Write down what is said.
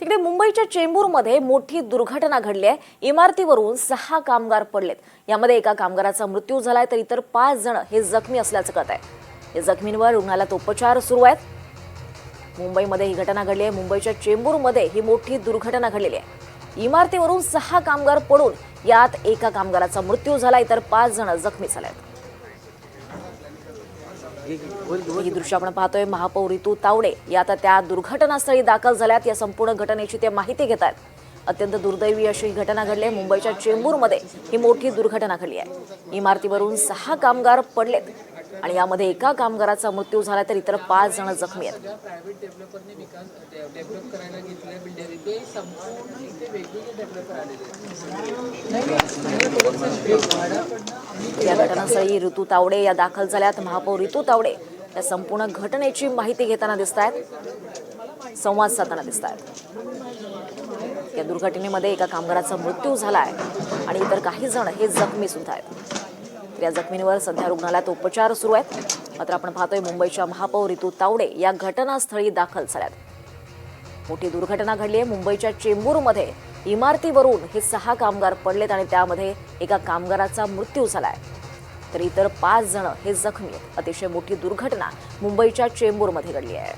तिकडे मुंबईच्या चेंबूरमध्ये मोठी दुर्घटना घडली आहे। इमारतीवरून 6 कामगार पडलेत। यामध्ये एका कामगाराचा मृत्यू झालाय तर इतर 5 जण हे जखमी असल्याचं कळत आहे। या जखमींवर रुग्णालयात उपचार सुरू आहेत। मुंबईमध्ये ही घटना घडली आहे। मुंबईच्या चेंबूरमध्ये ही मोठी दुर्घटना घडलेली आहे। इमारतीवरून 6 कामगार पडून यात एका कामगाराचा मृत्यू झाला, इतर 5 जण जखमी झालेत। ही दृश्य आपण पाहतोय। महापौर ऋतू तावडे या आता त्या दुर्घटनास्थळी दाखल झाल्यात। या संपूर्ण घटनेची ते माहिती घेत आहेत। अत्यंत दुर्दैवी अशी ही घटना घडली आहे। मुंबईच्या चेंबूरमध्ये ही मोठी दुर्घटना घडली आहे। इमारतीवरून 6 कामगार पडलेत आणि यामध्ये एका कामगाराचा मृत्यू झाला तर इतर 5 जण जखमी आहेत। प्रायव्हेट डेव्हलपरने डेव्हलप करायला घेतलेल्या बिल्डिंग ते संपूर्ण इथे वेगवेगळे डेव्हलपर आलेले आहेत। या घटनास्थळी ऋतू तावडे या दाखल झाल्यात। महापौर ऋतू तावडे या संपूर्ण घटनेची माहिती घेताना दिसत आहेत, संवाद साधताना दिसत आहेत। या दुर्घटनेमध्ये एका कामगाराचा मृत्यू झालाय आणि इतर काही जण हे जखमी सुद्धा आहेत। या जखमींवर सध्या रुग्णालयात उपचार सुरू आहेत। मात्र आपण पाहतोय मुंबईच्या महापौर ऋतू तावडे या घटनास्थळी दाखल झाल्यात। मोठी दुर्घटना घडली आहे। मुंबईच्या चेंबूरमध्ये इमारतीवरून हे 6 कामगार पडलेत आणि त्यामध्ये एका कामगाराचा मृत्यू झालाय तर इतर 5 जण हे जखमी आहेत। अतिशय मोठी दुर्घटना मुंबईच्या चेंबूरमध्ये घडली आहे।